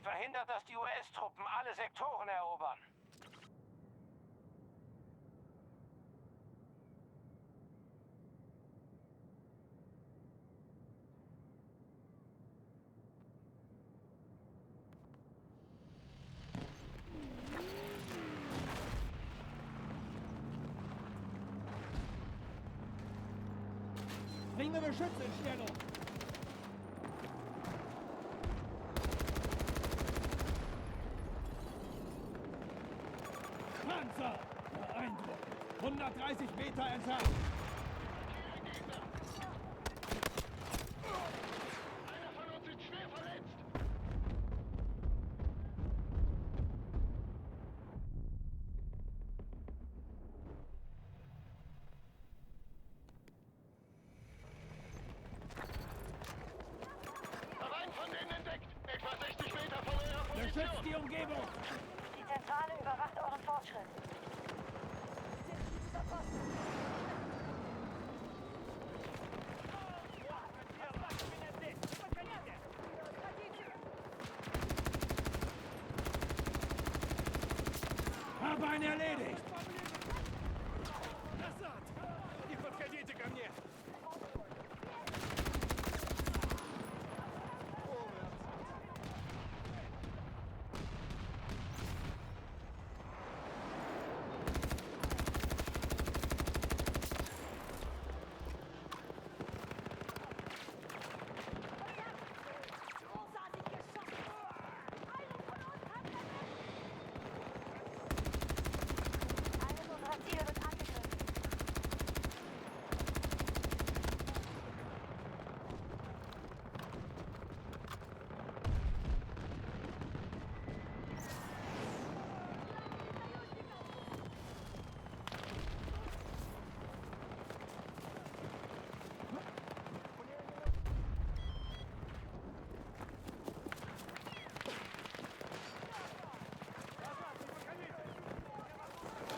Verhindert, dass die US-Truppen alle Sektoren erobern. Bringe Beschütze in Stellung! Panzer! Beeindruckend! 130 Meter entfernt! Einer von uns ist schwer verletzt! Von denen entdeckt! Etwa 60 Meter von eurer Position! Beschützt die Umgebung! Die Zentrale überwacht euren Fortschritt. Habe einen erledigt! Назад! Не подходите ко мне!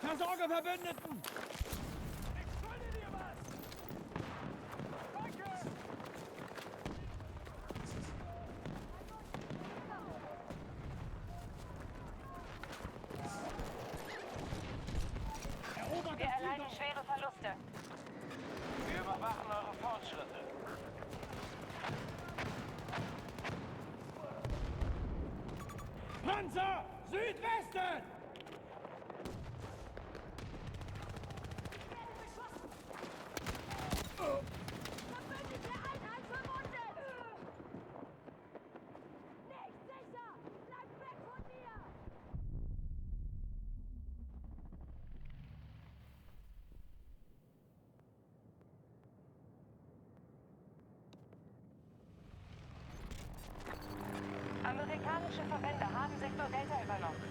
Versorge Verbündeten! Ich schulde dir was! Danke! Erobert Wir das erleiden Ziel! schwere Verluste. Wir überwachen eure Fortschritte. Panzer! Südwesten! Verbündete Einheit verwundet! Nicht sicher! Bleibt weg von mir! Amerikanische Verbände haben Sektor Delta übernommen.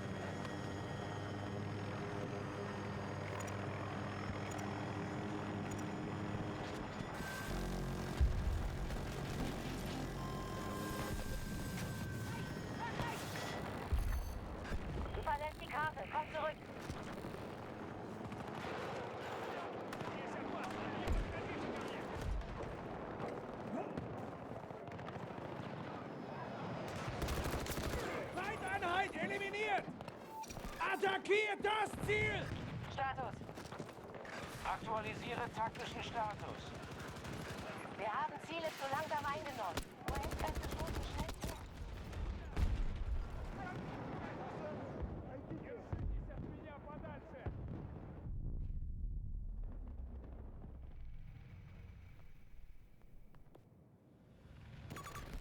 Verlässt die Karte, kommt zurück! Здесь опасно! Не подходите ко мне! Feindeinheit eliminiert! Attackiert das Ziel! Status. Aktualisiere taktischen Status. Wir haben Ziele zu langsam eingenommen. US-Kräfte stoßen schnell zu. Держитесь от меня подальше!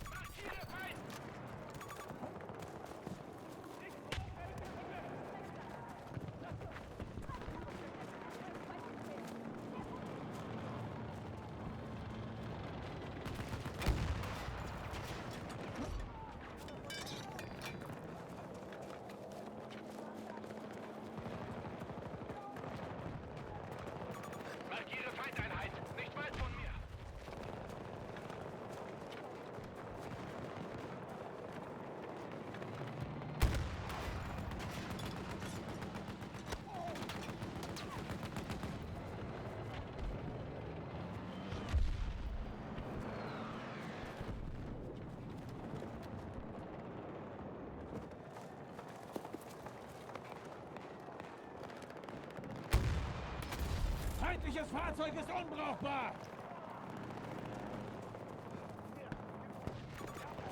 Markiere Feind! Fahrzeug ist unbrauchbar!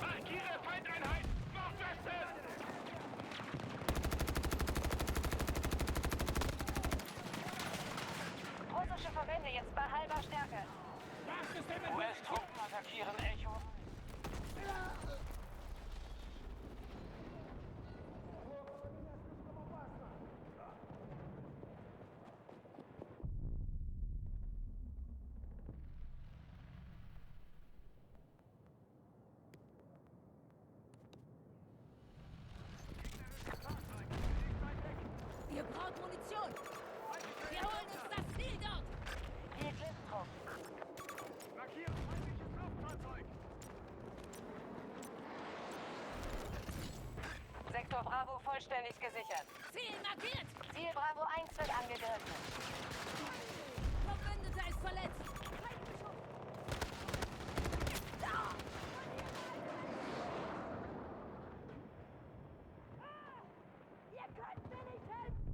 Markiere Feindeinheit! Nordwesten! Russische Verbände jetzt bei halber Stärke. Was ist denn mit US-Truppen attackieren Echo. Ihr braucht Munition! Wir holen uns das Ziel dort! Die Eclipse-Truppen. Markiere feindliches Luftfahrzeug! Sektor Bravo vollständig gesichert. Ziel markiert! Ziel Bravo 1 wird angegriffen. Verbündeter ist verletzt! Ihr könnt mir nicht helfen!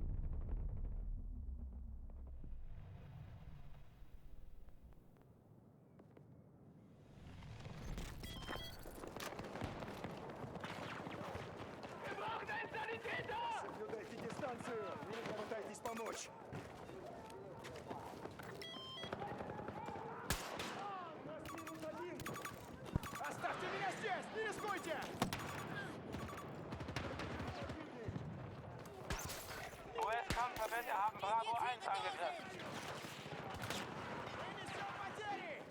Wir brauchen einen Sanitäter! Соблюдайте дистанцию и попытайтесь помочь. Оставьте меня здесь! Не рискуйте! US-Kampfverbände haben Bravo 1 angegriffen. Мы несем потери!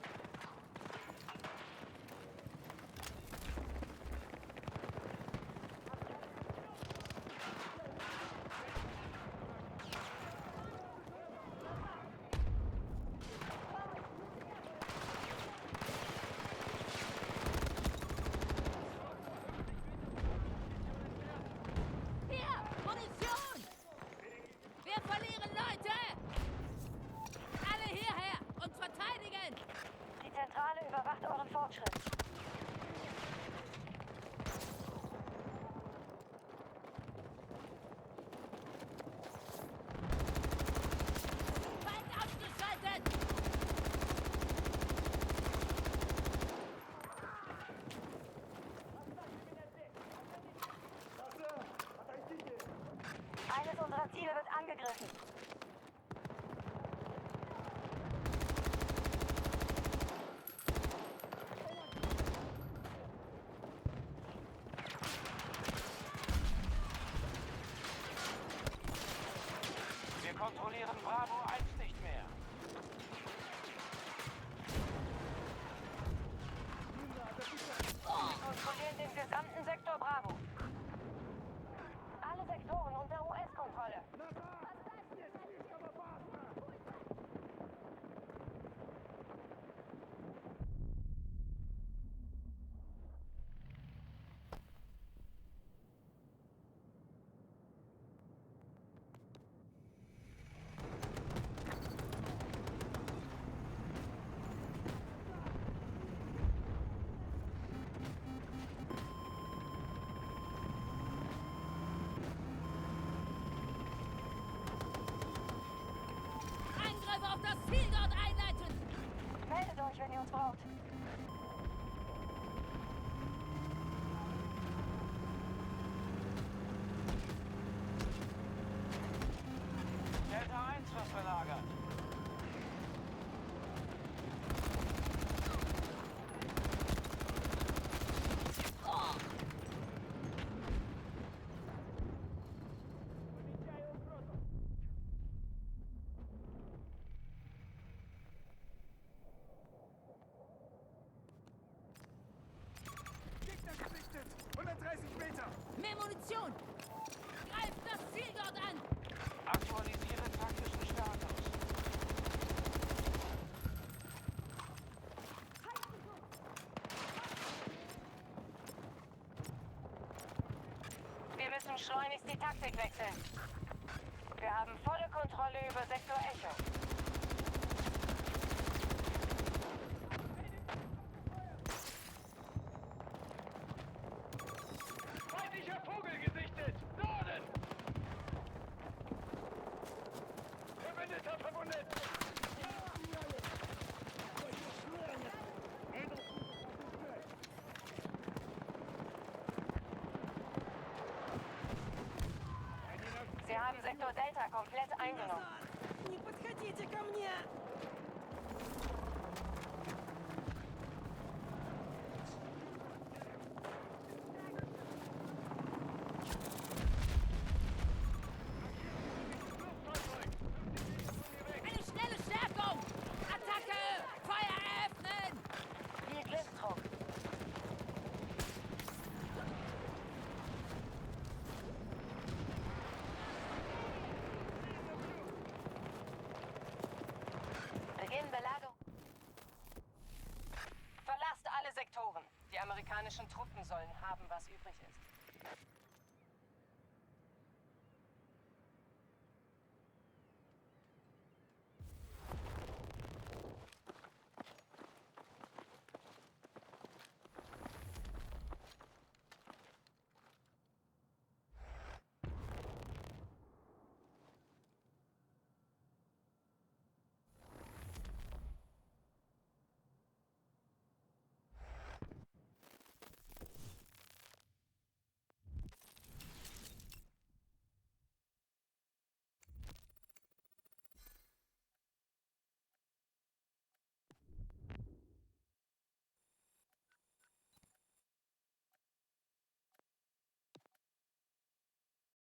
Hier! Munition! Wir verlieren Leute! Alle hierher und verteidigen! Die Zentrale überwacht euren Fortschritt. Feind ausgeschaltet! Eines unserer Ziele wird angegriffen. Wir kontrollieren Bravo 1 nicht mehr. Kontrollieren den gesamten Sektor Bravo. Alle Sektoren unter US-Kontrolle. Angriff auf das Ziel dort einleiten! Meldet euch, wenn ihr uns braucht. Delta 1 wird verlagert. Gegner gesichtet! 130 Meter! Mehr Munition! Greift das Ziel dort an! Aktualisiere taktischen Status. Wir müssen schleunigst die Taktik wechseln. Wir haben volle Kontrolle über Sektor Echo. Feindlicher Vogel gesichtet! Norden! Verbündeter verwundet! Sie haben Sektor Delta komplett eingenommen. Не подходите ко мне! Eine schnelle Stärkung! Attacke! Feuer eröffnen! Viel Glückstrupp. Beginn Belagerung. Verlasst alle Sektoren. Die amerikanischen Truppen sollen haben, was übrig ist.